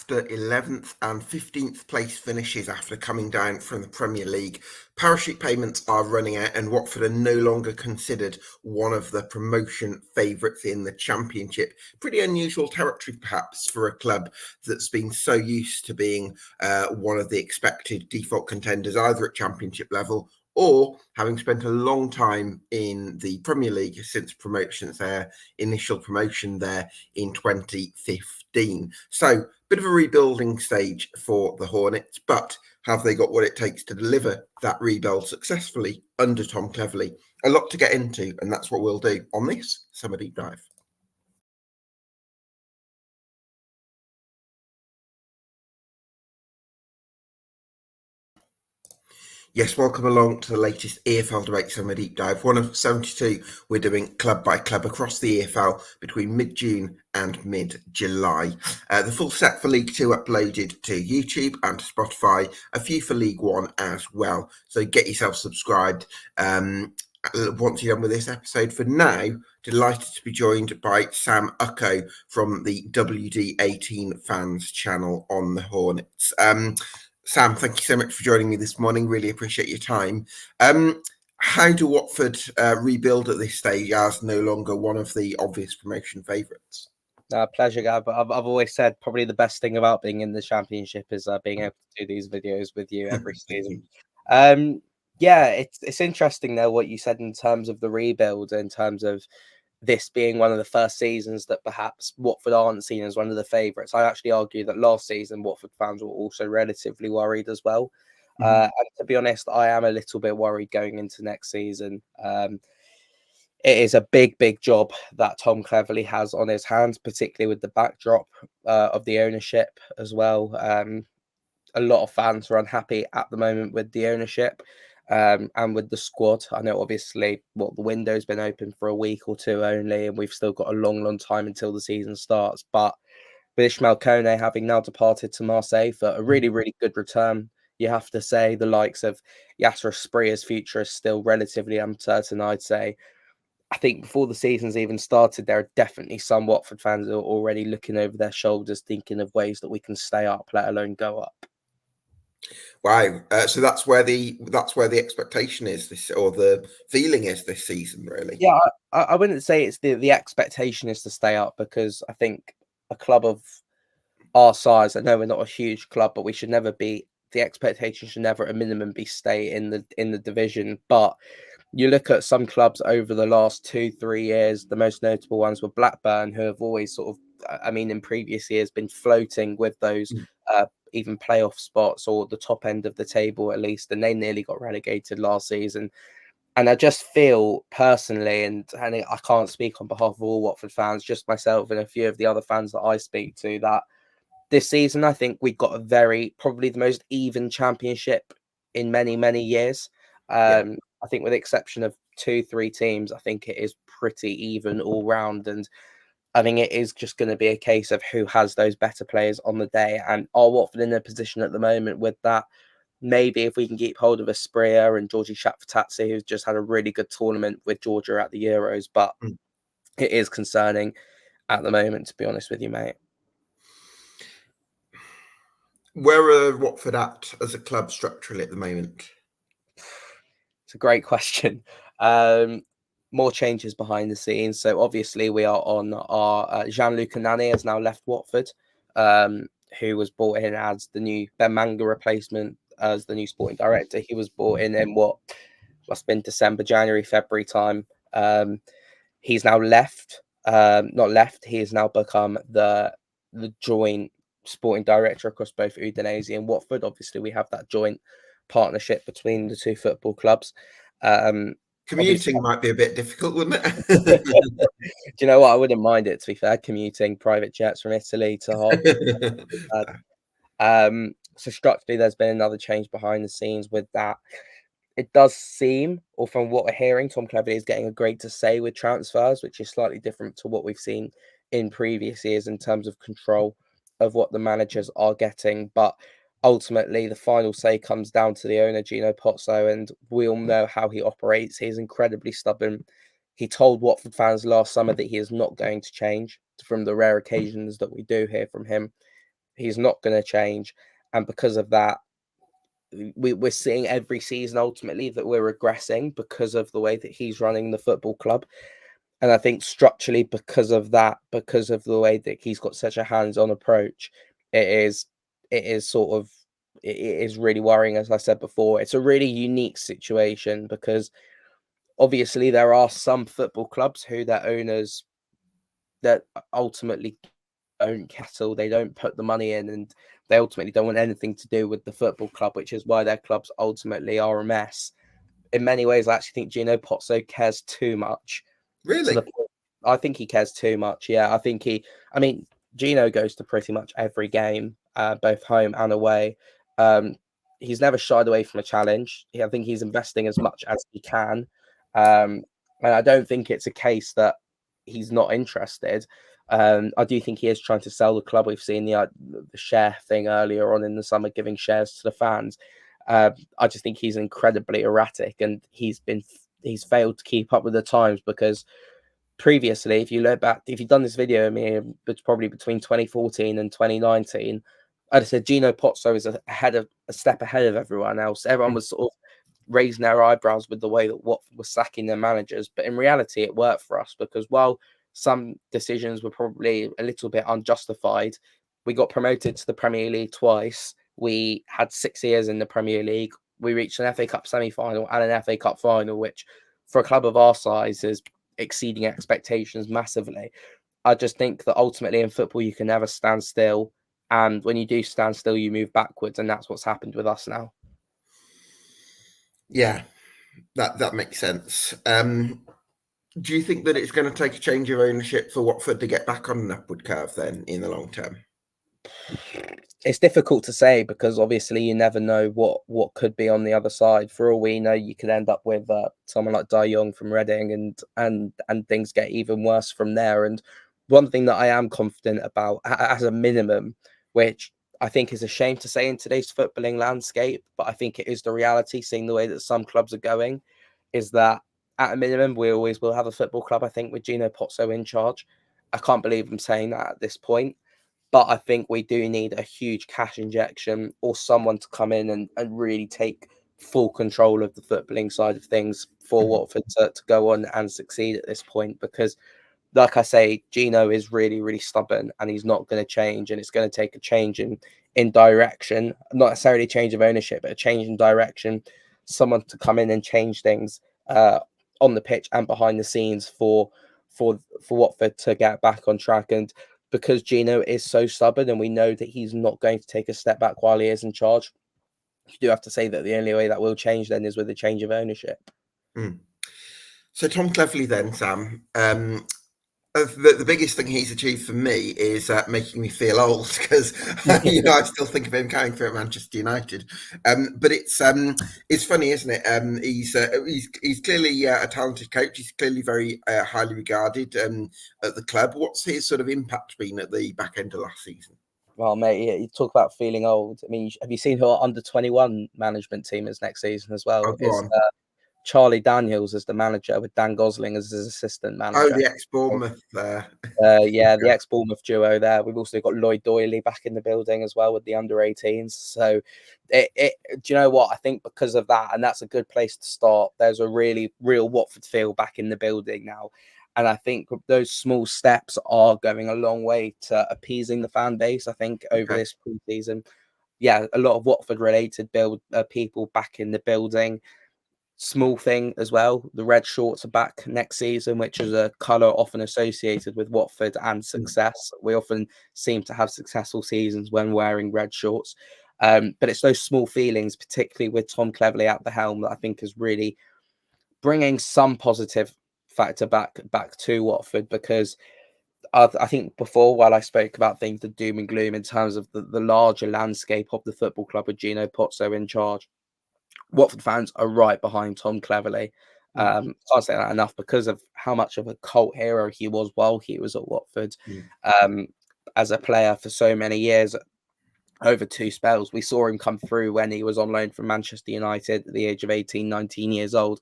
after 11th and 15th place finishes after coming down from the Premier League, parachute payments are running out and Watford are no longer considered one of the promotion favourites in the Championship. Pretty unusual territory, perhaps, for a club that's been so used to being one of the expected default contenders, either at Championship level or having spent a long time in the Premier League since their initial promotion there in 2015. So, bit of a rebuilding stage for the Hornets, but have they got what it takes to deliver that rebuild successfully under Tom Cleverley? A lot to get into, and that's what we'll do on this Summer Deep Dive. Yes, welcome along to the latest EFL Debate Summer Deep Dive, one of 72 we're doing club by club across the EFL between mid-June and mid-July. The full set for League 2 uploaded to YouTube and to Spotify, a few for League 1 as well. So get yourself subscribed once you're done with this episode. For now, delighted to be joined by Sam Ucko from the WD18 fans channel on the Hornets. Sam, thank you so much for joining me this morning. Really appreciate your time. How do Watford rebuild at this stage as no longer one of the obvious promotion favourites? Pleasure, Gav. I've always said probably the best thing about being in the Championship is being able to do these videos with you every season. Yeah, it's interesting though what you said in terms of the rebuild, in terms of this being one of the first seasons that perhaps Watford aren't seen as one of the favourites. I actually argue that last season Watford fans were also relatively worried as well. And to be honest, I am a little bit worried going into next season. It is a big job that Tom Cleverley has on his hands, particularly with the backdrop of the ownership as well. A lot of fans are unhappy at the moment with the ownership and with the squad. I know obviously the window's been open for a week or two only, and we've still got a long time until the season starts. But with Ismail Kone having now departed to Marseille for a really good return, you have to say the likes of Yasser Aspria's future is still relatively uncertain, I'd say. I think before the season's even started, there are definitely some Watford fans who are already looking over their shoulders, thinking of ways that we can stay up, let alone go up. Wow! So that's where the expectation is this, or the feeling is this season, really. Yeah, I wouldn't say it's the expectation is to stay up, because I think a club of our size, I know we're not a huge club, but we should never be. The expectation should never, at a minimum, be stay in the division. But you look at some clubs over the last 2-3 years, the most notable ones were Blackburn, who have always sort of, I mean, in previous years, been floating with those even playoff spots or the top end of the table at least, and they nearly got relegated last season. And I just feel personally, and I can't speak on behalf of all Watford fans, just myself and a few of the other fans that I speak to, that this season, I think we got probably the most even Championship in many years. I think with the exception of 2-3 teams, I think it is pretty even all round. And I think it is just going to be a case of who has those better players on the day. And are Watford in a position at the moment with that? Maybe if we can keep hold of Asprilla and Georgie Shakfatadze, who's just had a really good tournament with Georgia at the Euros. But it is concerning at the moment, to be honest with you, mate. Where are Watford at as a club structurally at the moment? It's a great question. More changes behind the scenes. So obviously we are on our Gianluca Nani has now left Watford, who was brought in as the new Ben Manga replacement as the new sporting director. He was brought in what must have been December, January, February time. He's now left. Not left. He has now become the joint sporting director across both Udinese and Watford. Obviously, we have that joint partnership between the two football clubs. Commuting might be a bit difficult, wouldn't it? Do you know what? I wouldn't mind it, to be fair. Commuting private jets from Italy to Hull. So structurally, there's been another change behind the scenes with that. It does seem, or from what we're hearing, Tom Cleverley is getting a greater say with transfers, which is slightly different to what we've seen in previous years in terms of control of what the managers are getting. But ultimately, the final say comes down to the owner, Gino Pozzo, and we all know how he operates. He's incredibly stubborn. He told Watford fans last summer that he is not going to change. From the rare occasions that we do hear from him, He's not going to change. And because of that, we're seeing every season ultimately that we're regressing because of the way that he's running the football club. And I think structurally, because of that, because of the way that he's got such a hands-on approach, it is it is really worrying. As I said before, it's a really unique situation because obviously there are some football clubs who their owners that ultimately don't cattle, they don't put the money in, and they ultimately don't want anything to do with the football club, which is why their clubs ultimately are a mess. In many ways, I actually think Gino Pozzo cares too much to Really? the point. I think he cares too much. Yeah, I mean, Gino goes to pretty much every game, both home and away. Um, he's never shied away from a challenge. I think he's investing as much as he can. Um, and I don't think it's a case that he's not interested. I do think he is trying to sell the club. We've seen the share thing earlier on in the summer, giving shares to the fans. I just think he's incredibly erratic, and he's failed to keep up with the times because previously, if you look back, if you've done this video, I mean, it's probably between 2014 and 2019, I'd have said Gino Pozzo is a step ahead of everyone else. Everyone was sort of raising their eyebrows with the way that Watford was sacking their managers, but in reality, it worked for us because while some decisions were probably a little bit unjustified, we got promoted to the Premier League twice. We had 6 years in the Premier League. We reached an FA Cup semi-final and an FA Cup final, which for a club of our size is exceeding expectations massively. I just think that ultimately in football, you can never stand still. And when you do stand still, you move backwards. And that's what's happened with us now. Yeah, that makes sense. Do you think that it's going to take a change of ownership for Watford to get back on an upward curve then in the long term? It's difficult to say because obviously you never know what could be on the other side. For all we know, you could end up with someone like De Jong from Reading, and things get even worse from there. And one thing that I am confident about, as a minimum, which I think is a shame to say in today's footballing landscape, but I think it is the reality, seeing the way that some clubs are going, is that at a minimum we always will have a football club. I think with Gino Pozzo in charge, I can't believe I'm saying that at this point. But I think we do need a huge cash injection or someone to come in and really take full control of the footballing side of things for Mhm. Watford to go on and succeed at this point. Because, like I say, Gino is really, really stubborn and he's not going to change. And it's going to take a change in direction, not necessarily a change of ownership, but a change in direction. Someone to come in and change things on the pitch and behind the scenes for Watford to get back on track. And because Gino is so stubborn and we know that he's not going to take a step back while he is in charge, you do have to say that the only way that will change then is with a change of ownership. Mm. So Tom Cleverley then, Sam, the biggest thing he's achieved for me is making me feel old because I still think of him carrying through at Manchester United. But it's funny, isn't it? He's clearly a talented coach. He's clearly very highly regarded at the club. What's his sort of impact been at the back end of last season? Well, mate, you talk about feeling old. I mean, have you seen who our under 21 management team is next season as Oh, well? go Is on. Charlie Daniels as the manager with Dan Gosling as his assistant Oh, manager. the ex-Bournemouth. Yeah, the ex-Bournemouth duo there. We've also got Lloyd Doyley back in the building as well with the under-18s. So, do you know what? I think because of that, and that's a good place to start, there's a really real Watford feel back in the building now. And I think those small steps are going a long way to appeasing the fan base, I think, over Okay. this pre-season. Yeah, a lot of Watford-related people back in the building. Small thing as well, the red shorts are back next season, which is a colour often associated with Watford and success. We often seem to have successful seasons when wearing red shorts. But it's those small feelings, particularly with Tom Cleverley at the helm, that I think is really bringing some positive factor back to Watford. Because I think before, while I spoke about things, the doom and gloom in terms of the larger landscape of the football club with Gino Pozzo in charge, Watford fans are right behind Tom Cleverley. Mm. Can't say that enough because of how much of a cult hero he was while he was at Watford. Mm. Um, as a player for so many years, over 2 spells. We saw him come through when he was on loan from Manchester United at the age of 18, 19 years old,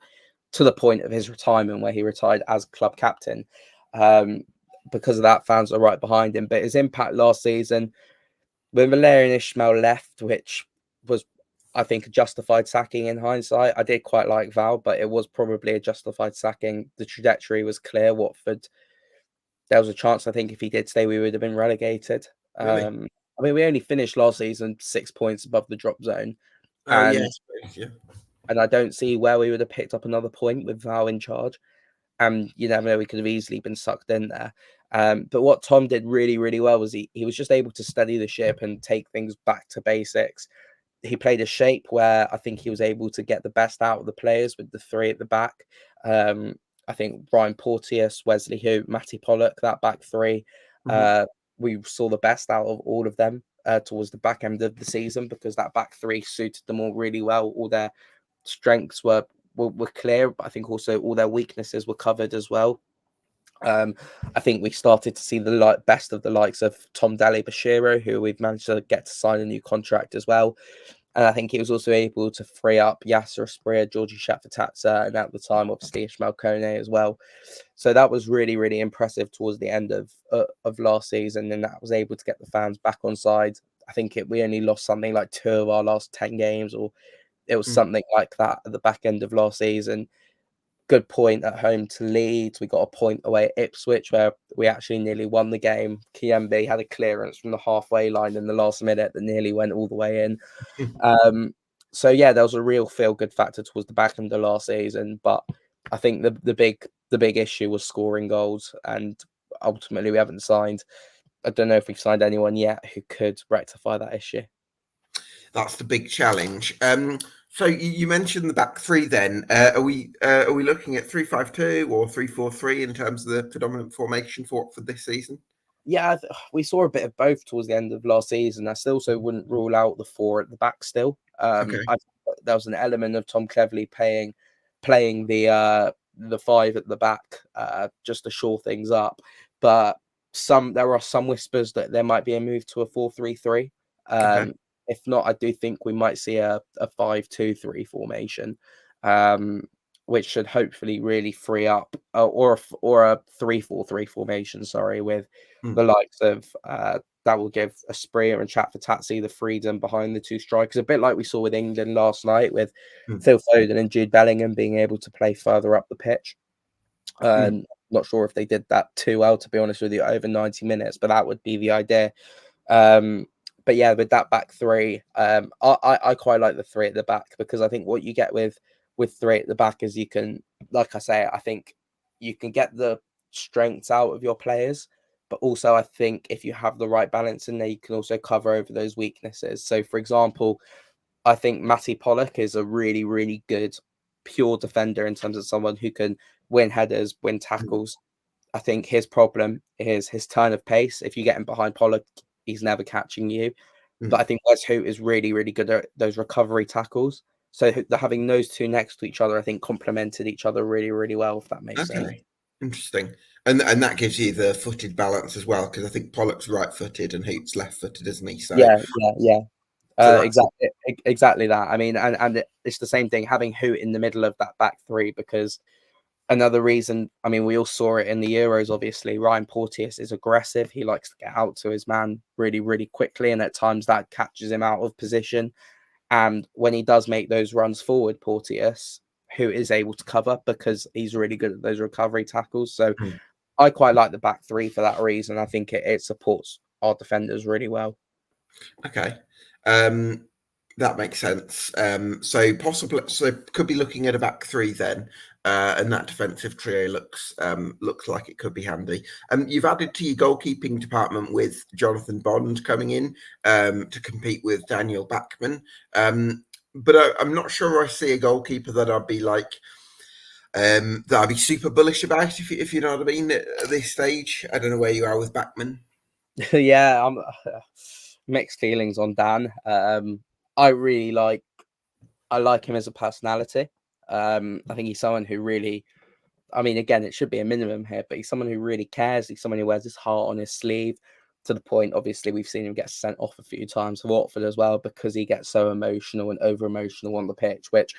to the point of his retirement where he retired as club captain. Because of that, fans are right behind him. But his impact last season, when Valerian Ismail left, which was, I think, a justified sacking in hindsight. I did quite like Val, but it was probably a justified sacking. The trajectory was clear. Watford, there was a chance, I think, if he did stay, we would have been relegated. Really? I mean, we only finished last season 6 points above the drop zone, Oh yeah, I and suppose, yeah. I don't see where we would have picked up another point with Val in charge. And you never know, we could have easily been sucked in there. But what Tom did really, really well was he was just able to steady the ship and take things back to basics. He played a shape where I think he was able to get the best out of the players with the three at the back. Um, I think Ryan Porteous, Wesley Hoot, Matty Pollock, that back three, Mhm. we saw the best out of all of them towards the back end of the season, because that back three suited them all really well. All their strengths were clear, but I think also all their weaknesses were covered as well. I think we started to see the best of the likes of Tom Daly Bashiro, who we've managed to get to sign a new contract as well. And I think he was also able to free up Yasser Asprilla, Georgie Shafatatsa, and at the time, obviously, Ishmael Kone as well. So that was really, really impressive towards the end of last season, and that was able to get the fans back on side. I think we only lost something like 2 of our last 10 games, or it was Mm. something like that at the back end of last season. Good point at home to Leeds. We got a point away at Ipswich where we actually nearly won the game. Kiembe had a clearance from the halfway line in the last minute that nearly went all the way in. So yeah, there was a real feel good factor towards the back end of last season, but I think the big issue was scoring goals, and ultimately we haven't signed. I don't know if we've signed anyone yet who could rectify that issue. That's the big challenge. So you mentioned the back three. Then are we looking at 3-5-2 or 3-4-3 in terms of the predominant formation for this season? Yeah, we saw a bit of both towards the end of last season. I still also wouldn't rule out the four at the back still. Okay. There was an element of Tom Cleverley playing the five at the back just to shore things up. But there are some whispers that there might be a move to a 4-3-3. Okay. If not, I do think we might see a 5-2-3 formation. Um, which should hopefully really free up, or a 3-4-3 formation. Sorry, with Mm. the likes of that will give Asprilla and Chatfatazzi the freedom behind the two strikers, a bit like we saw with England last night, with Mm. Phil Foden and Jude Bellingham being able to play further up the pitch. Mm. Not sure if they did that too well, to be honest with you, over 90 minutes, but that would be the idea. But yeah, with that back three, I quite like the three at the back, because I think what you get with three at the back is you can, like I say, I think you can get the strengths out of your players, but also I think if you have the right balance in there, you can also cover over those weaknesses. So, for example, I think Matty Pollock is a really, really good pure defender in terms of someone who can win headers, win Mm. tackles. I think his problem is his turn of pace. If you get him behind Pollock, he's never catching you. But Mm. I think Wes Hoot is really, really good at those recovery tackles. So having those two next to each other, I think, complemented each other really, really well, if that makes sense. Okay. Interesting. And that gives you the footed balance as well, because I think Pollock's right-footed and Hoot's left-footed, isn't he? Yeah, yeah, yeah. So that's Exactly that. I mean, and it's the same thing having Hoot in the middle of that back three, because another reason, I mean, we all saw it in the Euros, obviously. Ryan Porteous is aggressive. He likes to get out to his man really, really quickly. And at times that catches him out of position. And when he does make those runs forward, Porteous, who is able to cover because he's really good at those recovery tackles. So mm. I quite like the back three for that reason. I think it supports our defenders really well. Okay. Um, that makes sense. So possibly, so could be looking at a back three then, and that defensive trio looks like it could be handy. You've added to your goalkeeping department with Jonathan Bond coming in to compete with Daniel Bachmann. But I'm not sure I see a goalkeeper that I'd be like that I'd be super bullish about, if you know what I mean, at this stage. I don't know where you are with Bachmann. Yeah, I'm mixed feelings on Dan. I really I like him as a personality. I think he's someone who really, I mean, again, it should be a minimum here, but he's someone who really cares. He's someone who wears his heart on his sleeve, to the point, obviously, we've seen him get sent off a few times for Watford as well, because he gets so emotional and over emotional on the pitch, which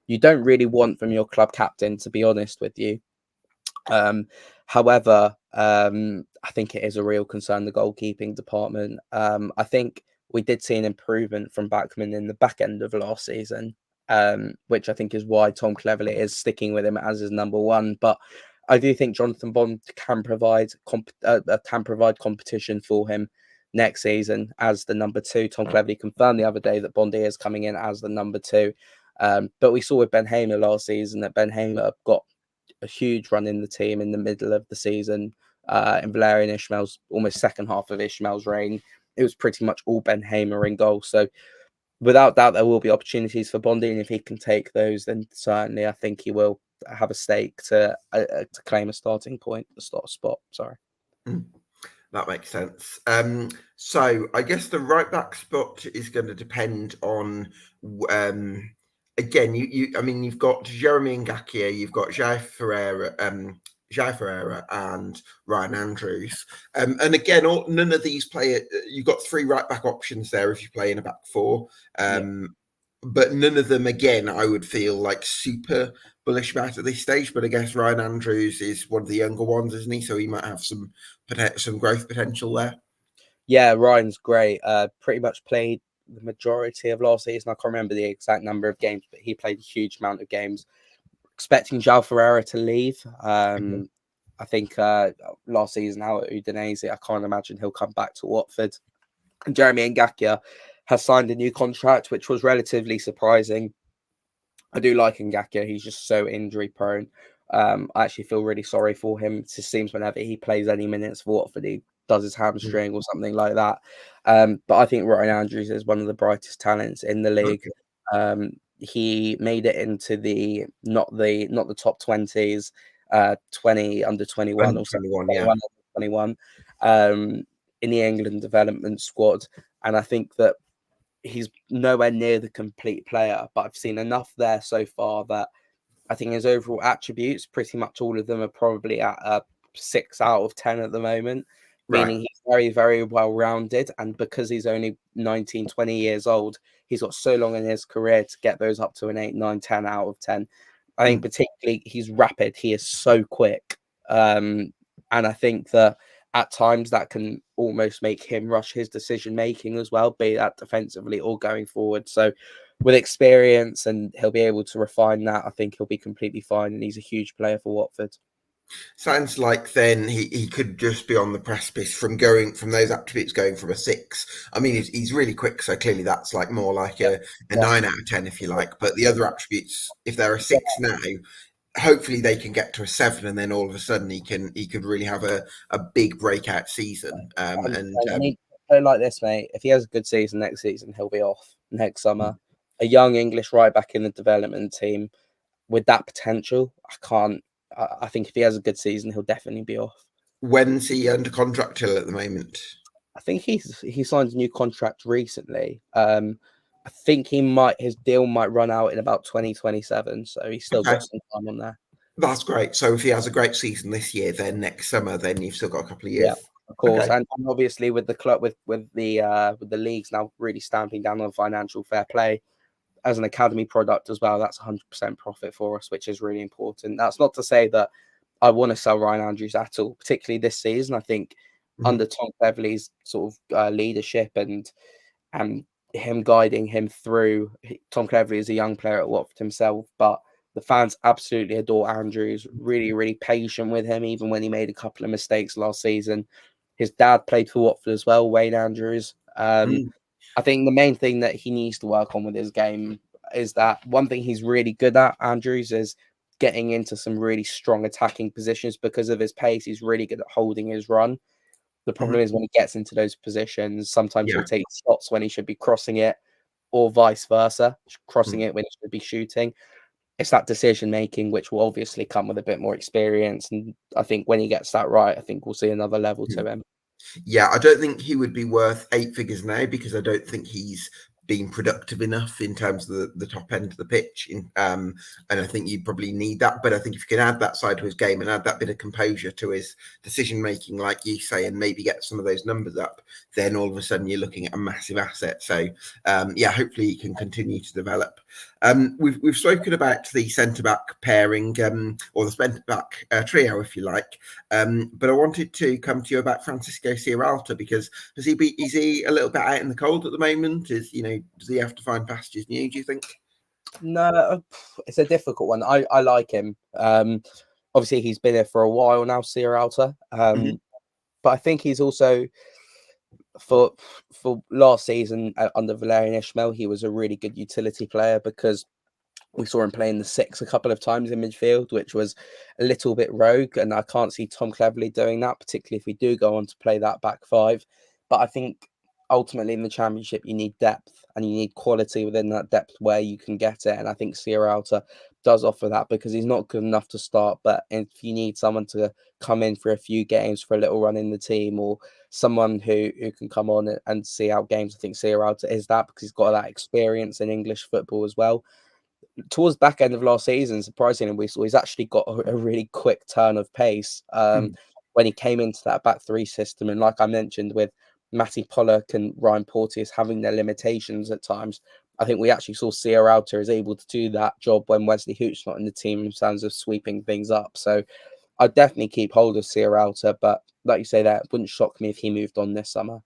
you don't really want from your club captain, to be honest with you. However, I think it is a real concern, the goalkeeping department. I think we did see an improvement from Bachmann in the back end of last season, which I think is why Tom Cleverley is sticking with him as his number one. But I do think Jonathan Bond can provide competition for him next season as the number two. Tom Cleverley confirmed the other day that Bondi is coming in as the number two. But we saw with Ben Hamer last season that Ben Hamer got a huge run in the team in the middle of the season. In Valerian Ismail's almost second half of Ismail's reign, it was pretty much all Ben Hamer in goal. So without doubt, there will be opportunities for Bondi, and if he can take those, then certainly I think he will have a stake to claim a starting point, a start spot. Sorry. That makes sense. So I guess the right back spot is going to depend on, again, I mean, you've got Jeremy Ngakia, you've got Jai Ferreira, and Ryan Andrews. And again, none of these players, you've got three right back options there if you play in a back four. But none of them, again, I would feel like super bullish about at this stage. But I guess Ryan Andrews is one of the younger ones, isn't he? So he might have some growth potential there. Yeah, Ryan's great. Pretty much played the majority of last season. I can't remember the exact number of games, but he played a huge amount of games. Expecting João Ferreira to leave. I think last season out at Udinese, I can't imagine he'll come back to Watford. And Jeremy Ngakia has signed a new contract, which was relatively surprising. I do like Ngakia. He's just so injury prone. I actually feel really sorry for him. It just seems whenever he plays any minutes for Watford, he does his hamstring or something like that. But I think Ryan Andrews is one of the brightest talents in the league. He made it into the not the top 20s, 20 under 21 or something, 21 in the England development squad. And I think that he's nowhere near the complete player, but I've seen enough there so far that I think his overall attributes, pretty much all of them, are probably at a 6 out of 10 at the moment, meaning he's very, very well rounded. And because he's only 19, 20 years old, he's got so long in his career to get those up to an 8, 9, 10 out of 10. I think particularly he's rapid. He is so quick. And I think that at times that can almost make him rush his decision making as well, be that defensively or going forward. So with experience, and he'll be able to refine that, I think he'll be completely fine. And he's a huge player for Watford. Sounds like then he could just be on the precipice from those attributes going from a 6. I mean, he's really quick, so clearly that's like more like a 9 out of 10, if you like. But the other attributes, if they're a 6 now, hopefully they can get to a 7, and then all of a sudden he could really have a big breakout season. I mean, put it like this, mate. If he has a good season next season, he'll be off next summer. A young English right back in the development team with that potential, I think if he has a good season, he'll definitely be off. When's he under contract till at the moment? I think he signed a new contract recently. I think his deal might run out in about 2027, so he's still got some time on there. That's great. So if he has a great season this year, then next summer, then you've still got a couple of years. Yeah, of course. And obviously with the club, with the leagues now really stamping down on financial fair play as an academy product as well, that's 100% profit for us, which is really important. That's not to say that I want to sell Ryan Andrews at all, particularly this season. I think under Tom Cleverley's sort of leadership and him guiding him through. Tom Cleverley is a young player at Watford himself, but the fans absolutely adore Andrews. Really, really patient with him, even when he made a couple of mistakes last season. His dad played for Watford as well, Wayne Andrews. I think the main thing that he needs to work on with his game is that one thing he's really good at, Andrews, is getting into some really strong attacking positions because of his pace. He's really good at holding his run. The problem is when he gets into those positions, sometimes he'll take shots when he should be crossing it, or vice versa, crossing it when he should be shooting. It's that decision making, which will obviously come with a bit more experience. And I think when he gets that right, I think we'll see another level to him. Yeah, I don't think he would be worth 8 figures now, because I don't think he's been productive enough in terms of the top end of the pitch. And I think you probably need that. But I think if you can add that side to his game and add that bit of composure to his decision making, like you say, and maybe get some of those numbers up, then all of a sudden you're looking at a massive asset. So hopefully he can continue to develop. We've spoken about the centre back pairing, or the centre back trio, if you like. But I wanted to come to you about Francisco Sierralta, because is he a little bit out in the cold at the moment? Does he have to find pastures new, do you think? No, it's a difficult one. I like him. Obviously he's been here for a while now, Sierralta. But I think he's also for last season under Valerian Ismail, he was a really good utility player, because we saw him playing the 6 a couple of times in midfield, which was a little bit rogue. And I can't see Tom Cleverley doing that, particularly if we do go on to play that back 5. But I think ultimately in the Championship, you need depth and you need quality within that depth where you can get it. And I think Sierralta does offer that, because he's not good enough to start. But if you need someone to come in for a few games for a little run in the team, or someone who can come on and see out games, I think Sierralta is that, because he's got that experience in English football as well. Towards the back end of last season, surprisingly, we saw he's actually got a really quick turn of pace when he came into that back 3 system. And like I mentioned, with Matty Pollock and Ryan Porteous having their limitations at times, I think we actually saw Sierralta is able to do that job when Wesley Hoot's not in the team, in terms of sweeping things up. So I'd definitely keep hold of Sierralta, but like you say, that wouldn't shock me if he moved on this summer.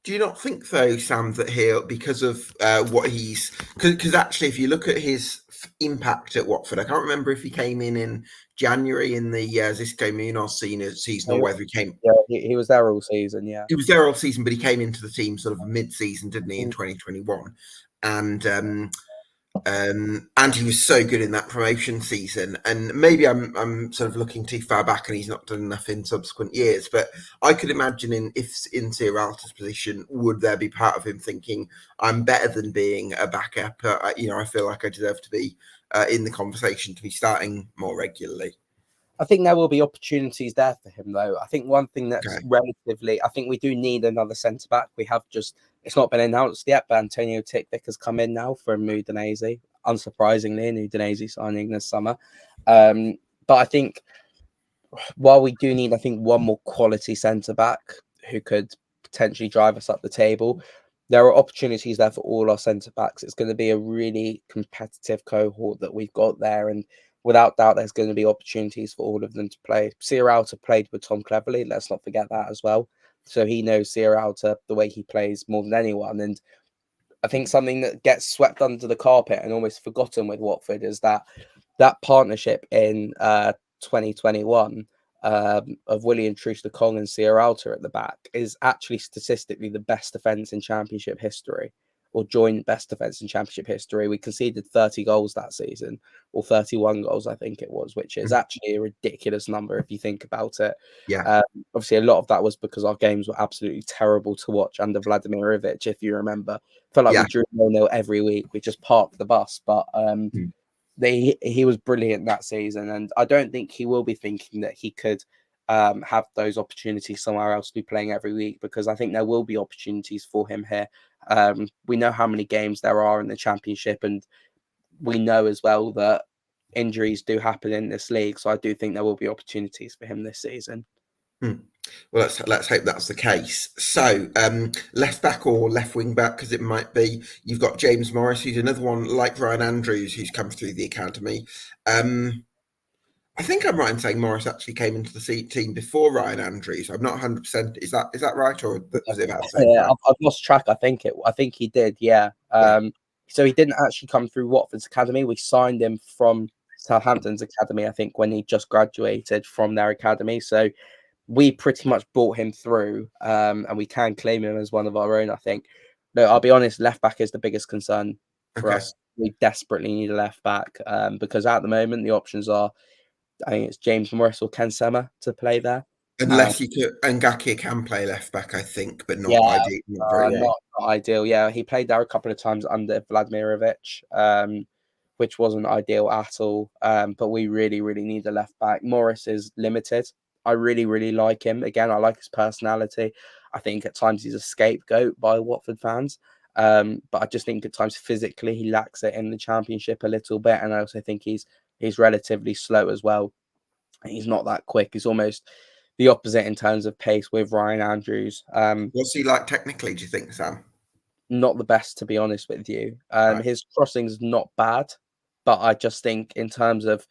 Do you not think, though, Sam, that he'll, because of what he's, because actually, if you look at his impact at Watford, I can't remember if he came in January in the Xisco Munoz season, or whether he came. Yeah, he was there all season. Yeah, he was there all season, but he came into the team sort of mid-season, didn't he, in 2021, and he was so good in that promotion season. And maybe I'm sort of looking too far back, and he's not done enough in subsequent years. But I could imagine in Sierralta's position, would there be part of him thinking, I'm better than being a backup? I feel like I deserve to be in the conversation, to be starting more regularly. I think there will be opportunities there for him, though. I think one thing that's relatively, I think we do need another centre back. We have it's not been announced yet, but Antonio Tickvick has come in now for Udinese. Unsurprisingly, an Udinese signing this summer. But I think while we do need, I think, one more quality centre back who could potentially drive us up the table, there are opportunities there for all our centre backs. It's going to be a really competitive cohort that we've got there, and without doubt, there's going to be opportunities for all of them to play. Sierralta played with Tom Cleverley. Let's not forget that as well. So he knows Sierralta the way he plays more than anyone. And I think something that gets swept under the carpet and almost forgotten with Watford is that partnership in 2021 of Willian Troost-Ekong and Sierralta at the back is actually statistically the best defence in Championship history, or joint best defence in Championship history. We conceded 30 goals that season, or 31 goals, I think it was, which is actually a ridiculous number if you think about it. Yeah. Obviously, a lot of that was because our games were absolutely terrible to watch under Vladimir Ivic, if you remember. Felt like we drew 0-0 every week. We just parked the bus, but he was brilliant that season, and I don't think he will be thinking that he could have those opportunities somewhere else to be playing every week, because I think there will be opportunities for him here. We know how many games there are in the Championship, and we know as well that injuries do happen in this league, so I do think there will be opportunities for him this season. Well, let's hope that's the case. So, left back or left wing back, because it might be. You've got James Morris, who's another one like Ryan Andrews, who's come through the academy. I think I'm right in saying Morris actually came into the team before Ryan Andrews. I'm not 100%. Is that right, or was it about the same time? I've lost track. I think he did. Yeah. So he didn't actually come through Watford's academy. We signed him from Southampton's academy, I think, when he just graduated from their academy. So we pretty much brought him through, and we can claim him as one of our own, I think. No, I'll be honest, left back is the biggest concern for us. We desperately need a left back, because at the moment the options are, I think it's James Morris or Ken Sema to play there. Unless you could, Ngaki can play left back, I think, but not ideal. Not ideal. Yeah, he played there a couple of times under Vladimir Ivic, which wasn't ideal at all. But we really, really need a left back. Morris is limited. I really, really like him. Again, I like his personality. I think at times he's a scapegoat by Watford fans. But I just think at times physically he lacks it in the Championship a little bit, and I also think he's relatively slow as well. He's not that quick. He's almost the opposite in terms of pace with Ryan Andrews. What's he like technically, do you think, Sam? Not the best, to be honest with you. Right. His crossing's not bad, but I just think in terms of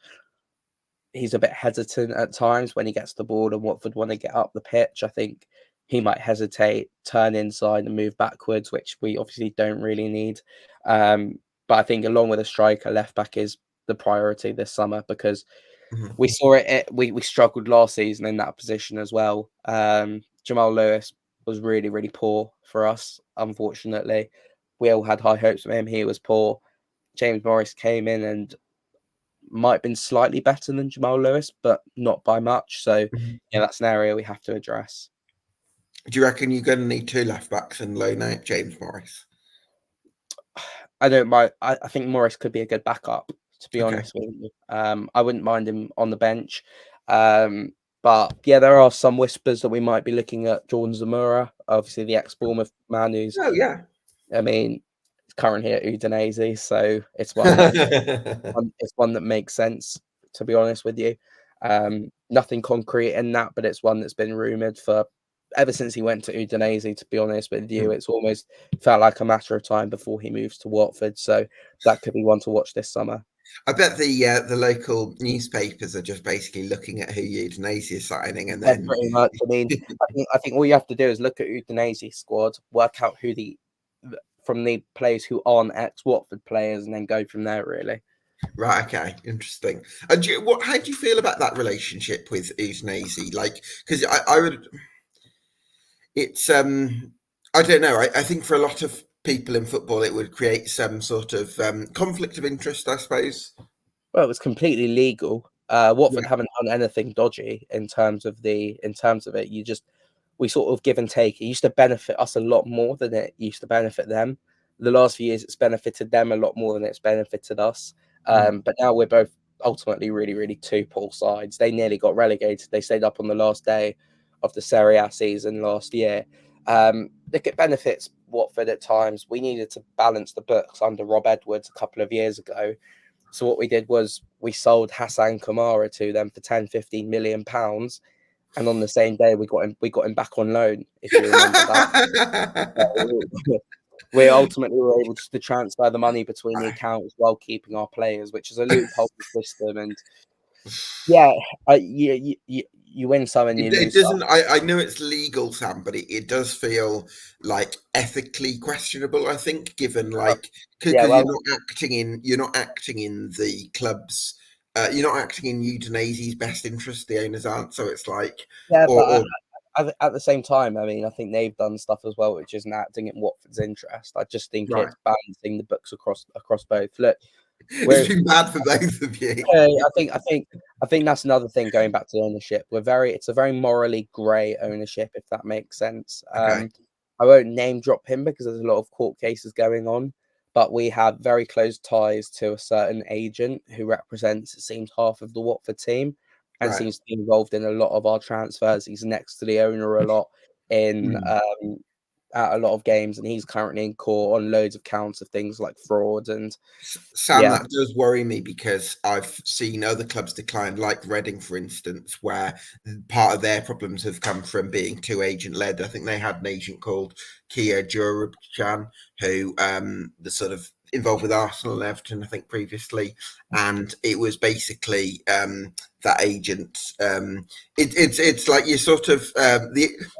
he's a bit hesitant at times when he gets the ball and Watford want to get up the pitch. I think he might hesitate, turn inside and move backwards, which we obviously don't really need. But I think along with a striker, left back is the priority this summer because Mhm. we saw it. We struggled last season in that position as well. Jamal Lewis was really, really poor for us, unfortunately. We all had high hopes of him. He was poor. James Morris came in and might have been slightly better than Jamal Lewis, but not by much. So, Mhm. yeah, that's an area we have to address. Do you reckon you're going to need two left backs and loan out James Morris? I don't mind. I think Morris could be a good backup, to be Okay. honest with you. I wouldn't mind him on the bench. But yeah, there are some whispers that we might be looking at Jordan Zamora, obviously the ex-Bournemouth man who's, Oh, yeah. I mean, currently at Udinese, so it's one that it's one that makes sense, to be honest with you. Nothing concrete in that, but it's one that's been rumoured for ever since he went to Udinese, to be honest with you. Mm. It's almost felt like a matter of time before he moves to Watford. So that could be one to watch this summer. I bet the local newspapers are just basically looking at who Udinese is signing, and Yeah, then pretty much. I mean, I think all you have to do is look at Udinese squad, work out who from the players who aren't ex-Watford players, and then go from there, really. right, okay, interesting. And how do you feel about that relationship with Udinese? Like, because I would, it's I don't know. I think for a lot of people in football, it would create some sort of conflict of interest, I suppose. Well, it was completely legal. Yeah. Watford haven't done anything dodgy in terms of it. We sort of give and take. It used to benefit us a lot more than it used to benefit them. The last few years, it's benefited them a lot more than it's benefited us. Mm. But now we're both ultimately really, really two poor sides. They nearly got relegated. They stayed up on the last day of the Serie A season last year. Look, it benefits Watford at times. We needed to balance the books under Rob Edwards a couple of years ago. So what we did was we sold Hassan Kamara to them for 10, 15 million pounds. And on the same day we got him back on loan, if you remember that. We ultimately were able to transfer the money between the accounts while keeping our players, which is a loophole system. And yeah, you win some and you It lose some. doesn't. I know it's legal, Sam, but it does feel like ethically questionable. I think, given like Yeah, because well, you're not acting in the club's, you're not acting in Udinese's best interest. The owners aren't, so it's like, yeah, but or at the same time, I mean, I think they've done stuff as well, which isn't acting in Watford's interest. I just think right. it's balancing the books across both. Look, It's we're been bad for both of you. I think that's another thing going back to ownership. It's a very morally grey ownership, if that makes sense. Okay. I won't name drop him because there's a lot of court cases going on, but we have very close ties to a certain agent who represents, it seems, half of the Watford team and Right. seems to be involved in a lot of our transfers. He's next to the owner a lot in Mm. at a lot of games, and he's currently in court on loads of counts of things like fraud and Sam, yeah. that does worry me because I've seen other clubs decline, like Reading, for instance, where part of their problems have come from being too agent led. I think they had an agent called Kia Jurubchan, who the sort of involved with Arsenal and Everton, I think previously, and it was basically that agent. It's like you sort of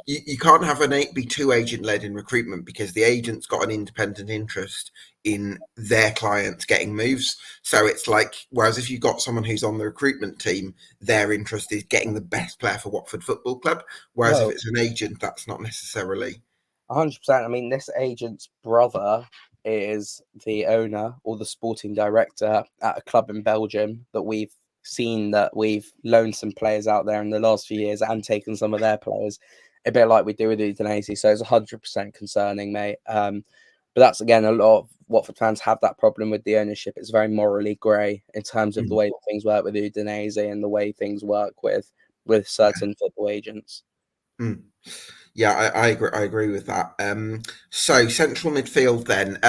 you can't have be too agent led in recruitment because the agent's got an independent interest in their clients getting moves. So it's like, whereas if you've got someone who's on the recruitment team, their interest is getting the best player for Watford Football Club. Whereas if Well, it's an agent, that's not necessarily 100%. I mean, this agent's brother is the owner or the sporting director at a club in Belgium that we've loaned some players out there in the last few years and taken some of their players, a bit like we do with Udinese. So it's 100% concerning, mate. But that's again a lot of Watford fans have that problem with the ownership. It's very morally grey in terms of the mm, way that things work with Udinese and the way things work with certain football agents. mm. Yeah, I agree. I agree with that. So central midfield then.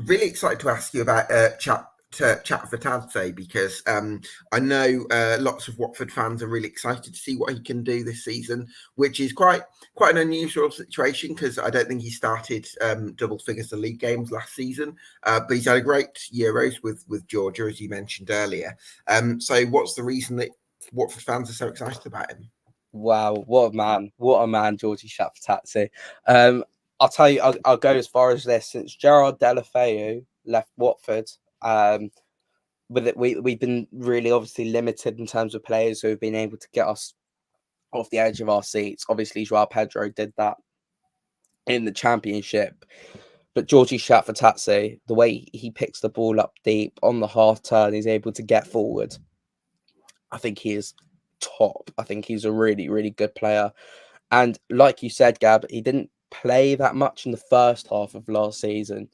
Really excited to ask you about chat for Tadze because I know lots of Watford fans are really excited to see what he can do this season, which is quite an unusual situation because I don't think he started double figures of league games last season, but he's had a great Euros with Georgia, as you mentioned earlier. So what's the reason that Watford fans are so excited about him? Wow, what a man! What a man, Georgie Shapfatazzi. I'll tell you, I'll go as far as this. Since Gerard Deulofeu left Watford, with it, we've been really obviously limited in terms of players who have been able to get us off the edge of our seats. Obviously, Joao Pedro did that in the Championship, but Georgie Shapfatazzi, the way he picks the ball up deep on the half turn, he's able to get forward. I think he is top. I think he's a really, really good player. And like you said, Gab, he didn't play that much in the first half of last season.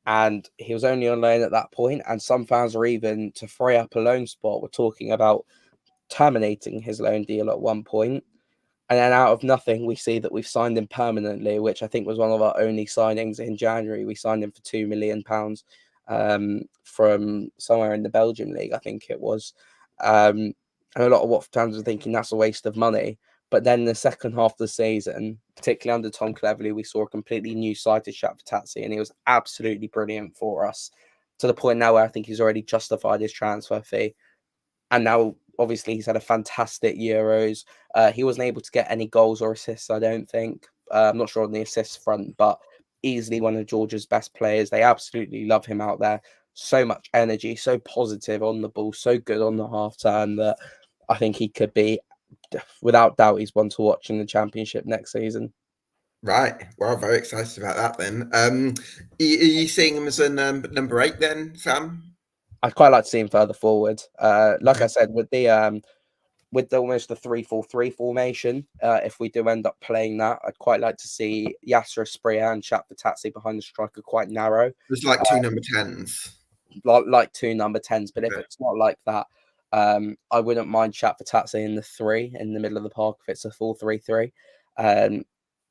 And he was only on loan at that point. And some fans are even, to free up a loan spot, were talking about terminating his loan deal at one point. And then out of nothing, we see that we've signed him permanently, which I think was one of our only signings in January. We signed him for £2 million from somewhere in the Belgium league, I think it was. And a lot of Watford fans were thinking that's a waste of money. But then the second half of the season, particularly under Tom Cleverley, we saw a completely new side to Shapfatazzi, and he was absolutely brilliant for us to the point now where I think he's already justified his transfer fee. And now, obviously, he's had a fantastic Euros. He wasn't able to get any goals or assists, I don't think. I'm not sure on the assists front, but easily one of Georgia's best players. They absolutely love him out there. So much energy, so positive on the ball, so good on the half turn that I think he could be, without doubt, he's one to watch in the Championship next season. Right. Well, very excited about that then. Are you seeing him as a number 8 then, Sam? I'd quite like to see him further forward. Like I Okay. said, with almost the 3-4-3 formation, if we do end up playing that, I'd quite like to see Yasser Asprilla and Shapfatazzi behind the striker quite narrow, There's like two number 10s. like two number 10s. But if Okay. it's not like that, I wouldn't mind Shapfatazzi in the three in the middle of the park if it's a 4-3-3. Um,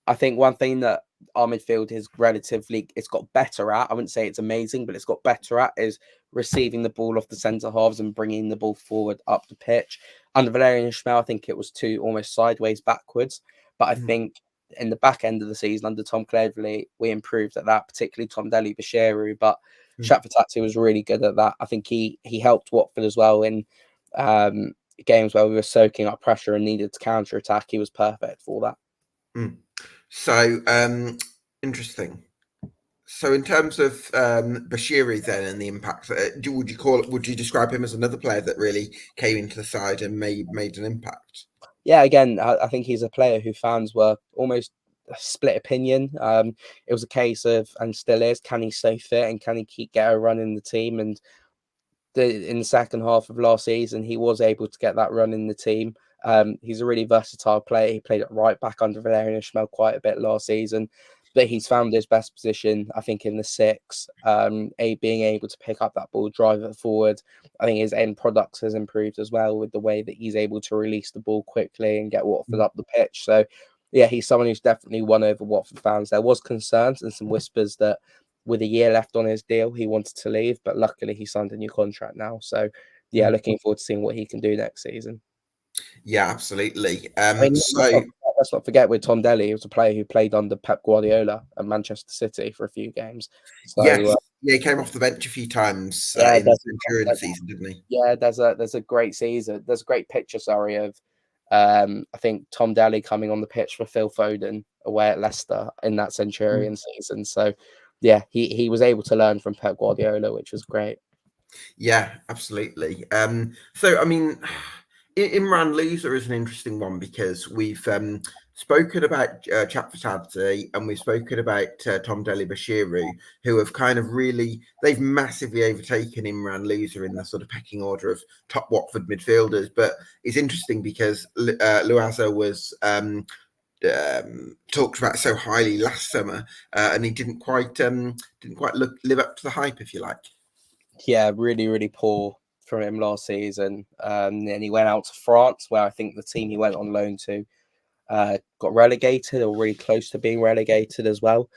I think one thing that our midfield is relatively, it's got better at, I wouldn't say it's amazing, but it's got better at, is receiving the ball off the centre halves and bringing the ball forward up the pitch. Under Valerian Ismail, I think it was two almost sideways backwards. But I Mm, think in the back end of the season under Tom Cleverley, we improved at that, particularly Tom Deli Bashiru. But mm, Shapfatazzi was really good at that. I think he helped Watford as well in um, games where we were soaking up pressure and needed to counter attack. He was perfect for that. mm. So, interesting. So, in terms of Bashiri then and the impact, would you describe him as another player that really came into the side and made an impact? Yeah, again, I think he's a player who fans were almost a split opinion. It was a case of, and still is, can he stay fit and can he get a run in the team? And in the second half of last season, he was able to get that run in the team. He's a really versatile player. He played at right back under Valerian Ismail quite a bit last season, but he's found his best position, I think, in the six. Being able to pick up that ball, drive it forward. I think his end products has improved as well with the way that he's able to release the ball quickly and get Watford Mm, up the pitch. So, yeah, he's someone who's definitely won over Watford fans. There was concerns and some whispers that with a year left on his deal, he wanted to leave, but luckily he signed a new contract now. So, yeah, mm. looking forward to seeing what he can do next season. Yeah, absolutely. I mean, So let's not forget with Tom Delly, he was a player who played under Pep Guardiola at Manchester City for a few games. So, yes, yeah, he came off the bench a few times yeah, in the Centurion season, didn't he? yeah, there's a great season. There's a great picture, sorry, of I think Tom Daly coming on the pitch for Phil Foden away at Leicester in that Mm. Centurion season. So yeah, he was able to learn from Pep Guardiola, which was great. Yeah, absolutely. So I mean, Imran Loser is an interesting one because we've spoken about Chat and we've spoken about Tom Deli Bashiru, who have kind of they've massively overtaken Imran Loser in the sort of pecking order of top Watford midfielders. But it's interesting because Luazo was talked about so highly last summer, and he didn't quite live up to the hype, if you like. Yeah, really, really poor from him last season. Then he went out to France, where I think the team he went on loan to got relegated or really close to being relegated as well.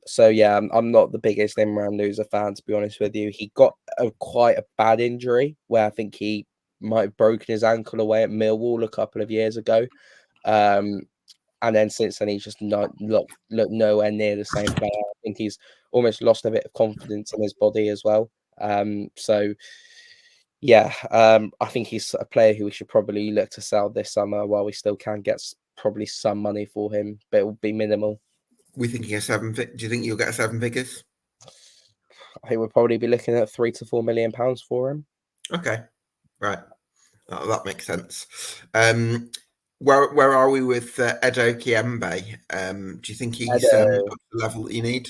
So yeah, I'm not the biggest Imran loser fan, to be honest with you. He got quite a bad injury where I think he might have broken his ankle away at Millwall a couple of years ago. Um, and then since then, he's just not looked nowhere near the same player. I think he's almost lost a bit of confidence in his body as well. So yeah, I think he's a player who we should probably look to sell this summer while we still can get probably some money for him, but it will be minimal. We're thinking a do you think you'll get a seven figures? I think we'll probably be looking at £3 to £4 million for him. Okay, right. That makes sense. Where are we with Edo Kiembe? Do you think he's at the level that you need?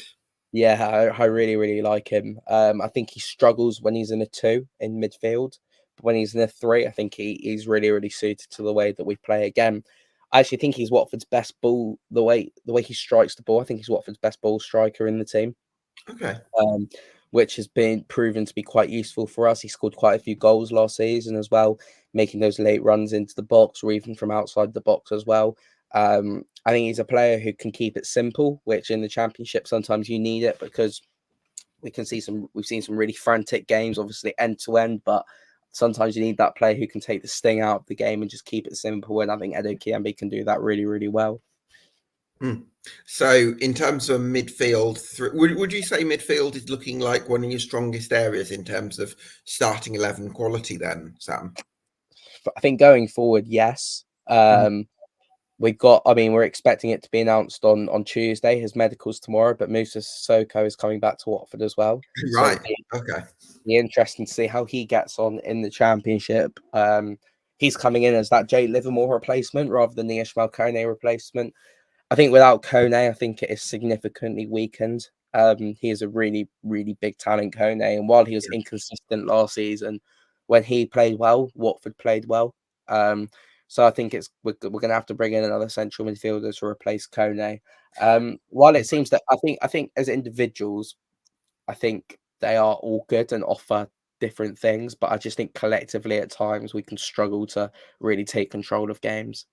Yeah, I really, really like him. I think he struggles when he's in a two in midfield, but when he's in a three, I think he's really, really suited to the way that we play. Again, I actually think he's Watford's best ball. The way he strikes the ball, I think he's Watford's best ball striker in the team. Okay. Which has been proven to be quite useful for us. He scored quite a few goals last season as well, making those late runs into the box or even from outside the box as well. I think he's a player who can keep it simple, which in the Championship sometimes you need it because we've seen some really frantic games, obviously end to end, but sometimes you need that player who can take the sting out of the game and just keep it simple. And I think Edo Kiembe can do that really, really well. So, in terms of midfield, would you say midfield is looking like one of your strongest areas in terms of starting 11 quality? Then, Sam, I think going forward, yes. We're expecting it to be announced on Tuesday. His medical's tomorrow, but Musa Sissoko is coming back to Watford as well. So right? Okay. be interesting to see how he gets on in the Championship. He's coming in as that Jay Livermore replacement rather than the Ishmael Kone replacement. I think without Kone, I think it is significantly weakened. He is a really, really big talent, Kone, and while he was inconsistent last season, when he played well, Watford played well. So I think we're going to have to bring in another central midfielder to replace Kone. While it seems that I think as individuals, I think they are all good and offer different things, but I just think collectively at times we can struggle to really take control of games.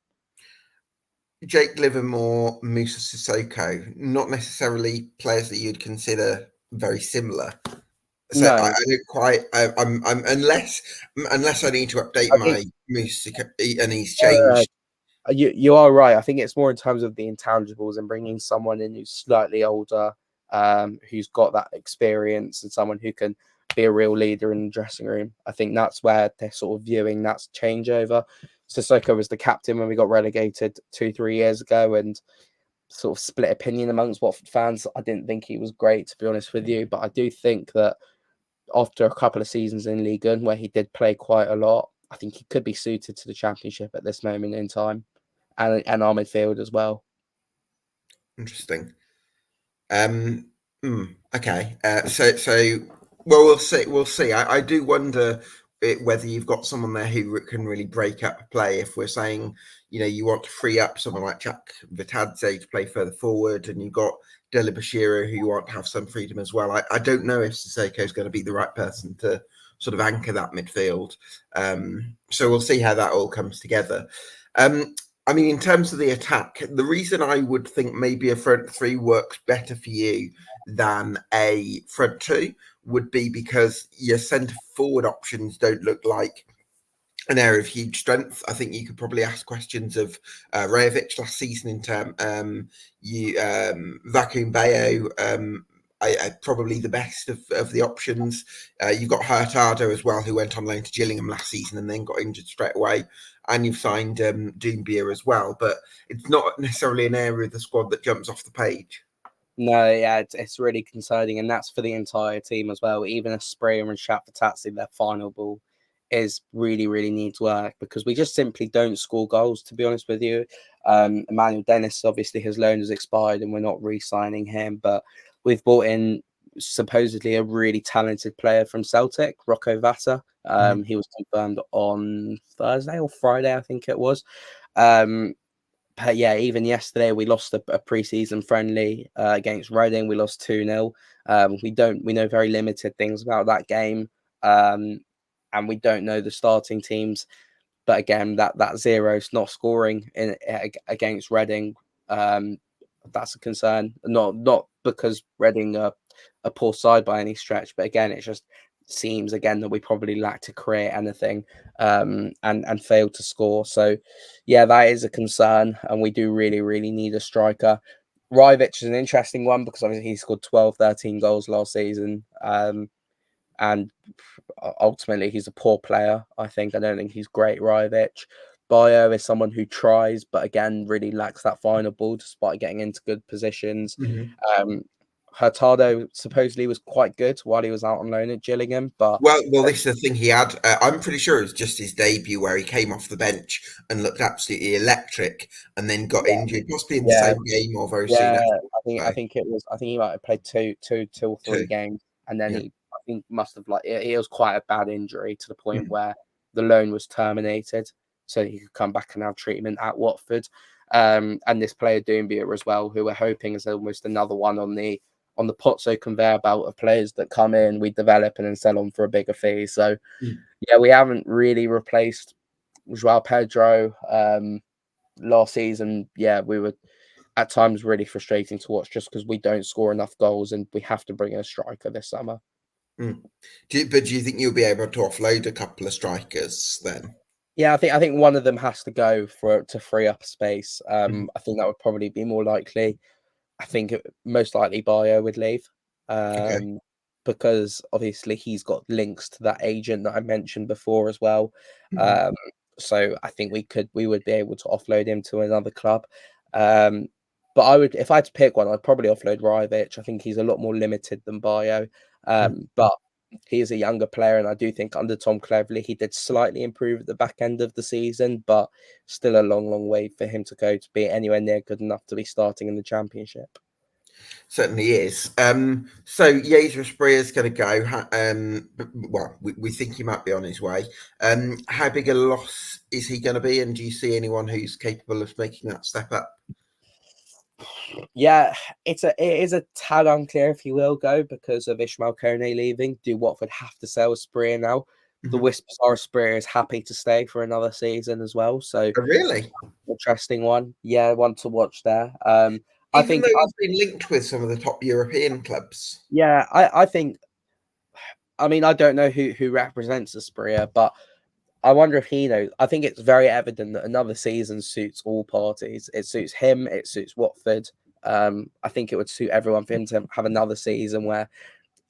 Jake Livermore, Musa Sissoko, not necessarily players that you'd consider very similar. So No, I don't quite. I'm unless I need to update I think my Musa and he's uh, changed. you are right. I think it's more in terms of the intangibles and bringing someone in who's slightly older, who's got that experience and someone who can be a real leader in the dressing room. I think that's where they're sort of viewing that changeover. Sissoko was the captain when we got relegated 2-3 years ago, and sort of split opinion amongst Watford fans. I didn't think he was great, to be honest with you, but I do think that after a couple of seasons in League One where he did play quite a lot, I think he could be suited to the Championship at this moment in time, and our midfield as well. Interesting. Okay. Well, we'll see. We'll see. I do wonder whether you've got someone there who can really break up play. If we're saying, you want to free up someone like Jack Vitadze to play further forward, and you've got Deli Bashiro who you want to have some freedom as well. I don't know if Sissoko is going to be the right person to sort of anchor that midfield. So we'll see how that all comes together. I mean, in terms of the attack, the reason I would think maybe a front three works better for you than a front two would be because your centre forward options don't look like an area of huge strength. I think you could probably ask questions of Rajovic last season in term. Vacuum Bayo, probably the best of the options. You've got Hurtado as well, who went on loan to Gillingham last season and then got injured straight away. And you've signed Doumbia as well, but it's not necessarily an area of the squad that jumps off the page. No, yeah, it's really concerning, and that's for the entire team as well. Even a Sprayer and Shafatatsi, their final ball is really, really needs work because we just simply don't score goals, to be honest with you. Emmanuel Dennis, obviously, his loan has expired and we're not re-signing him, but we've brought in supposedly a really talented player from Celtic, Rocco Vata. He was confirmed on Thursday or Friday, I think it was. But yeah, even yesterday we lost a pre-season friendly against Reading. We lost 2-0. We know very limited things about that game, and we don't know the starting teams But again, that zero's not scoring against Reading. That's a concern. Not because Reading are a poor side by any stretch, but again, it just seems again that we probably lack to create anything and fail to score. So yeah, that is a concern, and we do really need a striker. Rivich is an interesting one because obviously he scored 12, 13 goals last season. And ultimately he's a poor player. I don't think he's great, Rivich. Bio is someone who tries, but again, really lacks that final ball despite getting into good positions. Hurtado supposedly was quite good while he was out on loan at Gillingham, but Well, this is the thing he had. I'm pretty sure it was just his debut where he came off the bench and looked absolutely electric, and then got injured, possibly in the yeah, same game or very soon yeah, after. I So, think it was. I think he might have played two or three too. games, and then Yeah. I think must have it was quite a bad injury to the point Mhm. where the loan was terminated, so he could come back and have treatment at Watford. And this player Doumbia as well, who we're hoping is almost another one on the Pozzo conveyor belt of players that come in, we develop and then sell on for a bigger fee. So Mm. yeah, we haven't really replaced Joao Pedro. Last season, yeah, we were at times really frustrating to watch just because we don't score enough goals and we have to bring in a striker this summer. Mm. But do you think you'll be able to offload a couple of strikers then? Yeah, I think one of them has to go to free up space. Mhm. I think that would probably be more likely. I think most likely Bio would leave, Okay. um, because obviously he's got links to that agent that I mentioned before as well. Mhm. Um, so I think we would be able to offload him to another club. Um, but if I had to pick one, I'd probably offload Rivich. I think he's a lot more limited than Bio, Mm. but he is a younger player, and I do think under Tom Cleverley he did slightly improve at the back end of the season, but still a long way for him to go to be anywhere near good enough to be starting in the Championship. Certainly is. So Yeaser Espria is going to go. Well, we think he might be on his way. How big a loss is he going to be? And do you see anyone who's capable of making that step up? Yeah, it is a tad unclear if he will go because of Ishmael Kone leaving. Do Watford have to sell Spria now? The Mhm. whispers are Spria is happy to stay for another season as well. So Oh, really? interesting one. Yeah, one to watch there. I Even think though he's been linked with some of the top European clubs. yeah, I think I mean I don't know who represents Spria, but I wonder if he knows. I think it's very evident that another season suits all parties. It suits him. It suits Watford. I think it would suit everyone for him to have another season where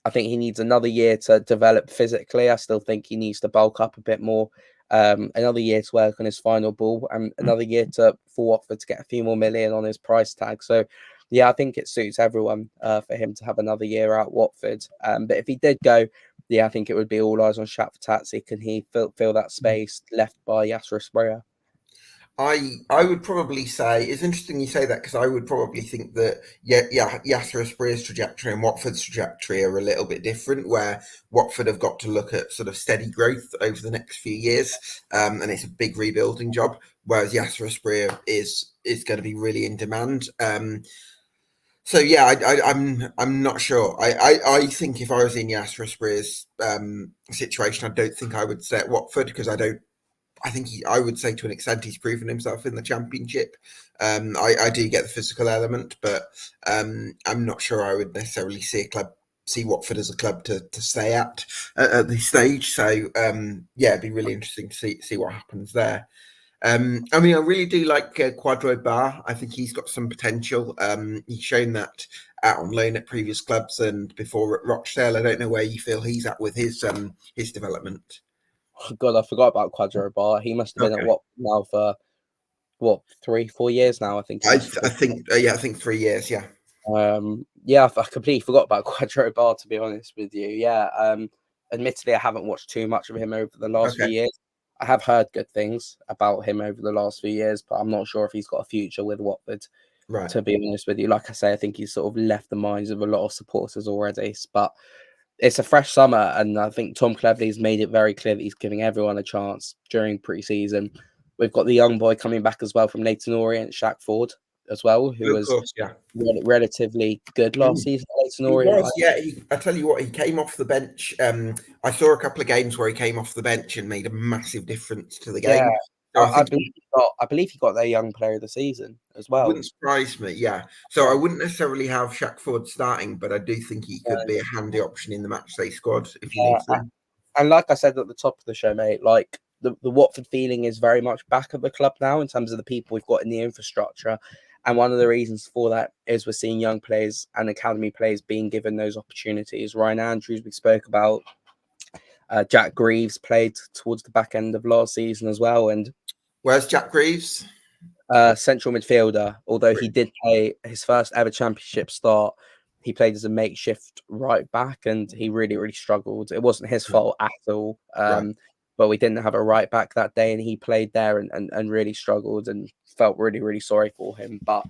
I think he needs another year to develop physically. I still think he needs to bulk up a bit more. Another year to work on his final ball, and another year for Watford to get a few more million on his price tag. So, yeah, I think it suits everyone for him to have another year out Watford. But if he did go, yeah, I think it would be all eyes on Shakhtar. Can he fill that space left by Yasser Asprilla? I would probably say it's interesting you say that because I would probably think that Yasser Asprilla's trajectory and Watford's trajectory are a little bit different. Where Watford have got to look at sort of steady growth over the next few years, and it's a big rebuilding job. Whereas Yasser Asprilla is going to be really in demand. So yeah, I'm not sure. I think if I was in Yasser Asprilla's situation, I don't think I would stay at Watford because I think I would say to an extent he's proven himself in the Championship. I do get the physical element, but I'm not sure I would necessarily see Watford as a club to stay at this stage. So yeah, it'd be really interesting to see what happens there. I mean, I really do like Quadro Bar. I think he's got some potential. He's shown that out on loan at previous clubs and before at Rochdale. I don't know where you feel he's at with his development. God, I forgot about Quadro Bar. He must have been at Okay. what now for what 3-4 years now. I think he must have I been. think I think 3 years. Yeah. Yeah, I completely forgot about Quadro Bar, to be honest with you. Yeah, admittedly, I haven't watched too much of him over the last few Okay. years. I have heard good things about him over the last few years, but I'm not sure if he's got a future with Watford, Right. to be honest with you. Like I say, I think he's sort of left the minds of a lot of supporters already. But it's a fresh summer, and I think Tom Cleverley's made it very clear that he's giving everyone a chance during pre-season. We've got the young boy coming back as well from Leighton Orient, Shaq Ford. as well, who Of was course, yeah. relatively good last Mm. season. Leighton He Orient, was, yeah. I tell you what, he came off the bench. I saw a couple of games where he came off the bench and made a massive difference to the yeah, game. So I I think believe he got their young player of the season as well. wouldn't surprise me, yeah. So I Yeah. wouldn't necessarily have Shaq Ford starting, but I do think he could be a handy option in the matchday squad if you need Yeah, them. and like I said at the top of the show, mate, like the Watford feeling is very much back at the club now in terms of the people we've got in the infrastructure. And one of the reasons for that is we're seeing young players and academy players being given those opportunities. Ryan Andrews, we spoke about. Jack Greaves played towards the back end of last season as well. And Where's Jack Greaves? central midfielder, although he did play his first ever championship start, he played as a makeshift right back and he really, really struggled. It wasn't his fault at all. Right. But we didn't have a right back that day and he played there and really struggled and felt really, really sorry for him. But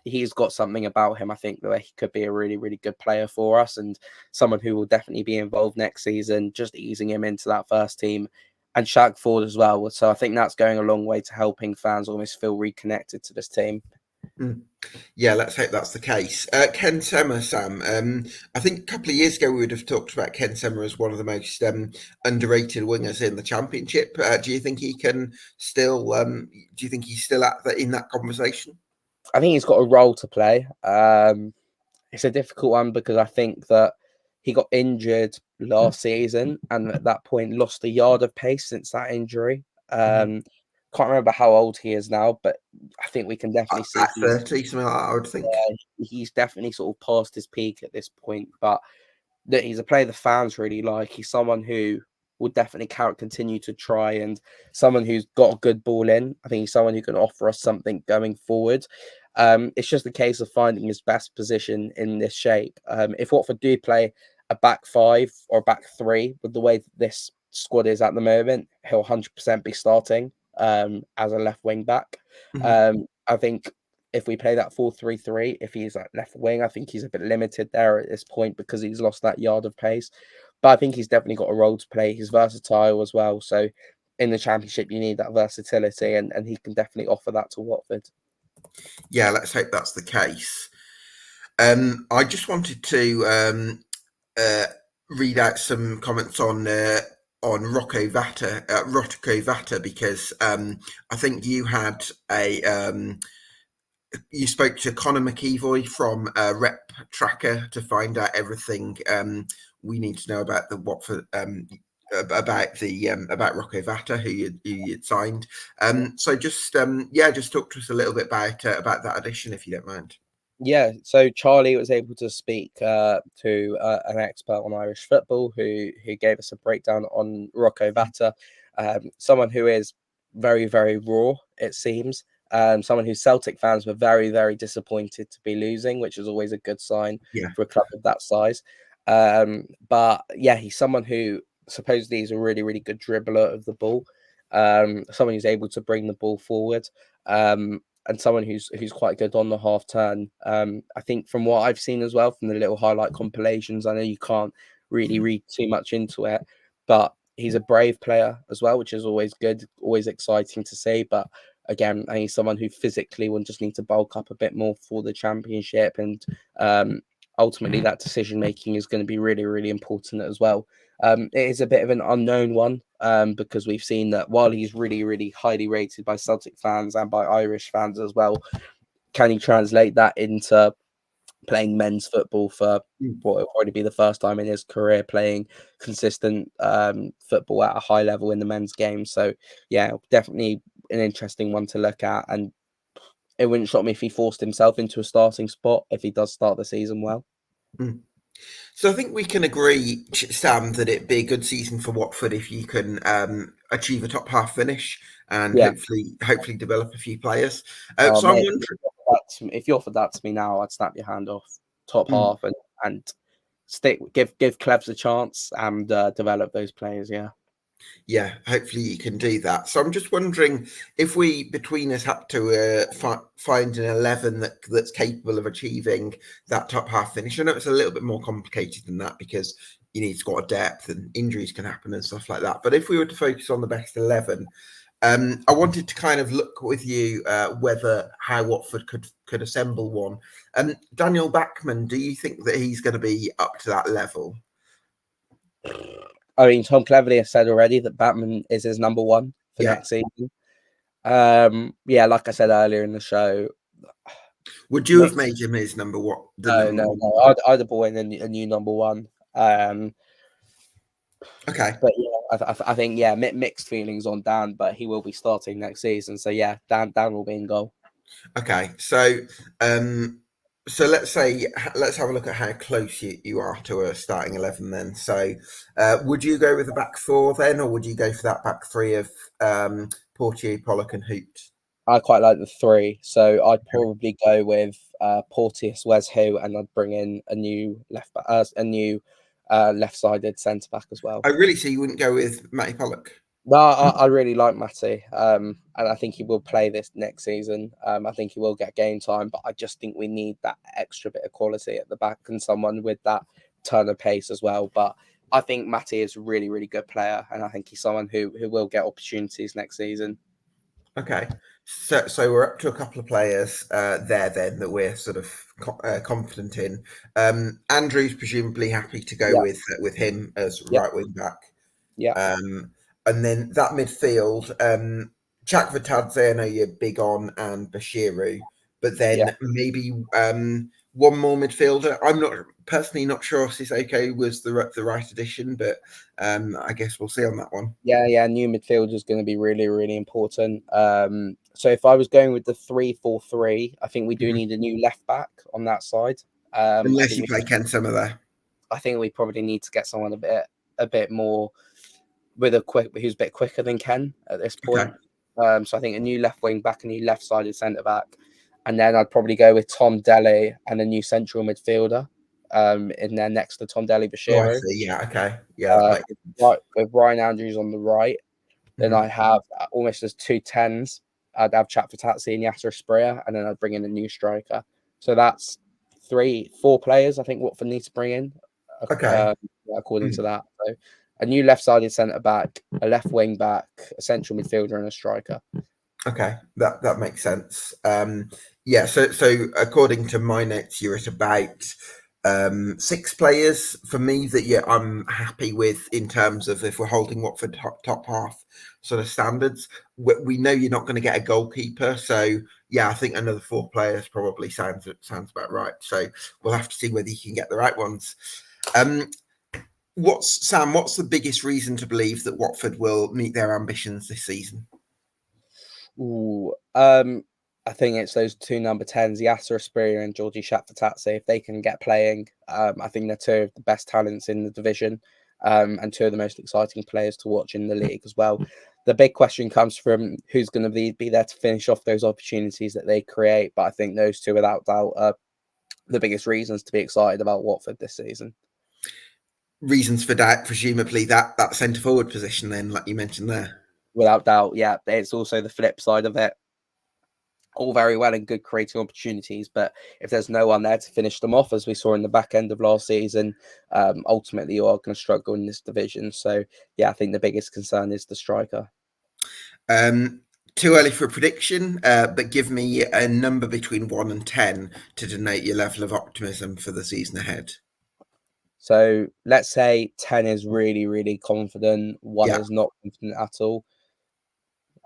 he's got something about him, I think, that he could be a really, really good player for us and someone who will definitely be involved next season, just easing him into that first team. And Shaq Ford as well. So I think that's going a long way to helping fans almost feel reconnected to this team. Mm. Yeah, let's hope that's the case. Ken Semmer, Sam. I think a couple of years ago we would have talked about Ken Semmer as one of the most underrated wingers in the Championship. Do you think he can still? Do you think he's still in that conversation? I think he's got a role to play. It's a difficult one because I think that he got injured last season and at that point lost a yard of pace since that injury. Mhm. Can't remember how old he is now, but I think we can definitely see At 30, something like that, I would think. he's definitely sort of past his peak at this point. But that he's a player the fans really like. He's someone who will definitely continue to try and someone who's got a good ball in. I think he's someone who can offer us something going forward. It's just a case of finding his best position in this shape. If Watford do play a back five or back three with the way this squad is at the moment, he'll 100% be starting as a left wing back. Mhm. I think if we play that 4-3-3, if he's at left wing, I think he's a bit limited there at this point because he's lost that yard of pace. But I think he's definitely got a role to play. He's versatile as well. So in the Championship, you need that versatility, and he can definitely offer that to Watford. Yeah, let's hope that's the case. I just wanted to uh, read out some comments on Rocco Vata, because I think you spoke to Conor McEvoy from Rep Tracker to find out everything we need to know about the Watford. About Rocco Vata, who you'd signed. So just just talk to us a little bit about that addition, if you don't mind. Yeah, so Charlie was able to speak to an expert on Irish football who gave us a breakdown on Rocco Vata, someone who is very, very raw, it seems. Someone who Celtic fans were very, very disappointed to be losing, which is always a good sign Yeah. for a club of that size. But yeah, he's someone who supposedly is a really, really good dribbler of the ball. Someone who's able to bring the ball forward. And someone who's quite good on the half turn. I think from what I've seen as well from the little highlight compilations, I know you can't really read too much into it, but he's a brave player as well, which is always good, always exciting to see. But again, I think he's someone who physically will just need to bulk up a bit more for the Championship, and ultimately that decision making is going to be really, really important as well. It is a bit of an unknown one because we've seen that while he's really, really highly rated by Celtic fans and by Irish fans as well, can he translate that into playing men's football for what will probably be the first time in his career playing consistent football at a high level in the men's game? So, yeah, definitely an interesting one to look at. And it wouldn't shock me if he forced himself into a starting spot if he does start the season well. Mm. So I think we can agree, Sam, that it'd be a good season for Watford if you can achieve a top half finish and Yeah. hopefully develop a few players. Oh, So I'm mate, wondering. if you offered that to me now, I'd snap your hand off. Top Mm, half and give Clevs a chance and develop those players. Yeah, yeah, hopefully you can do that. So I'm just wondering if we between us had to find an 11 that's capable of achieving that top half finish. I know it's a little bit more complicated than that because you need squad depth and injuries can happen and stuff like that. But if we were to focus on the best 11, I wanted to kind of look with you whether how Watford could assemble one. Daniel Bachmann, do you think that he's going to be up to that level? I mean, Tom Cleverley has said already that Batman is his number one for Yeah. next season. Yeah, like I said earlier in the show, Would you have mixed. made him his number one? No. I'd have brought in a new number one. Okay. But yeah, I think mixed feelings on Dan, but he will be starting next season. So yeah, Dan will be in goal. Okay. So let's have a look at how close you are to a starting 11 then. So would you go with a back four then, or would you go for that back three of Portier, Pollock, and Hoot? I quite like the three, so I'd probably go with Porteous, Wes Who, and I'd bring in a new left-sided centre back as well. I really see you wouldn't go with Matty Pollock. No, I really like Matty, and I think he will play this next season. I think he will get game time, but I just think we need that extra bit of quality at the back and someone with that turn of pace as well. But I think Matty is a really, really good player, and I think he's someone who will get opportunities next season. Okay, so we're up to a couple of players there then that we're sort of confident in. Andrew's presumably happy to go Yeah, with him as yeah, right wing back. yeah, And then that midfield, Chak Vitadze, I know you're big on, and Bashiru, but yeah. then maybe one more midfielder. I'm not personally not sure Sissoko was the right addition, but I guess we'll see on that one. Yeah. New midfield is going to be really, really important. So if I was going with the 3-4-3, I think we do need a new left back on that side. I Unless think you play Ken Summer there. I think we probably need to get someone a bit more with who's a bit quicker than Ken at this Okay. point. So I think a new left wing back, a new left sided centre back, and then I'd probably go with Tom Delly and a new central midfielder. In there next to Tom Delly Oh, I Bashiru. see. Yeah. Okay. Yeah, that makes Right with Ryan Andrews on the right. Then sense. I have almost as two tens. I'd have Chat Fatazzi and Yasser Espria, and then I'd bring in a new striker. So that's 4 players I think Watford needs to bring in, Okay. according to that. So a new left-sided centre back, a left wing back, a central midfielder, and a striker. Okay, that makes sense. Yeah, so according to my notes, you're at about 6 players for me that I'm happy with in terms of if we're holding Watford top half sort of standards. We know you're not going to get a goalkeeper, so yeah, I think another 4 players probably sounds about right. So we'll have to see whether you can get the right ones. What's the biggest reason to believe that Watford will meet their ambitions this season? Ooh, I think it's those 2 number 10s, Yasser Espria and Georgie Shakfatatse. If they can get playing, I think they're 2 of the best talents in the division, and 2 of the most exciting players to watch in the league as well. The big question comes from who's going to be there to finish off those opportunities that they create. But I think those 2, without doubt, are the biggest reasons to be excited about Watford this season. Reasons for that, presumably that centre forward position, then, like you mentioned there. Without doubt, yeah. It's also the flip side of it. All very well and good creating opportunities, but if there's no one there to finish them off, as we saw in the back end of last season, ultimately you are going to struggle in this division. So, yeah, I think the biggest concern is the striker. Too early for a prediction, but give me a number between 1 and 10 to denote your level of optimism for the season ahead. So let's say 10 is really, really confident. 1 Yeah. is not confident at all.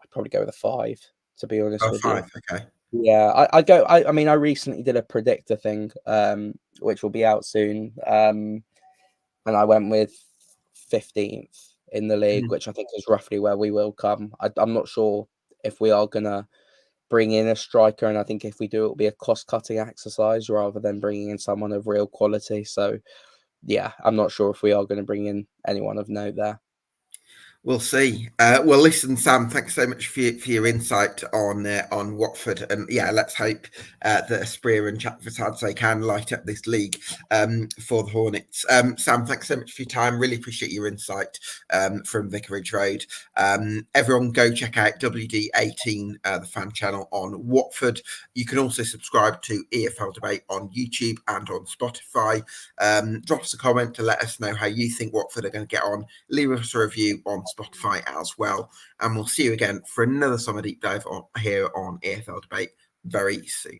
I'd probably go with a 5, to be honest Oh, with you. 5. Okay. Yeah, I go. I mean, I recently did a predictor thing, which will be out soon, and I went with 15th in the league, Mhm. which I think is roughly where we will come. I'm not sure if we are gonna bring in a striker, and I think if we do, it'll be a cost-cutting exercise rather than bringing in someone of real quality. So, yeah, I'm not sure if we are going to bring in anyone of note there. We'll see. Well, listen, Sam, thanks so much for your insight on Watford, and yeah, let's hope that Espria and Chakvatadze can light up this league for the Hornets. Sam, thanks so much for your time. Really appreciate your insight from Vicarage Road. Everyone, go check out WD18, the fan channel on Watford. You can also subscribe to EFL Debate on YouTube and on Spotify. Drop us a comment to let us know how you think Watford are going to get on. Leave us a review on Spotify as well. And we'll see you again for another summer deep dive here on EFL Debate very soon.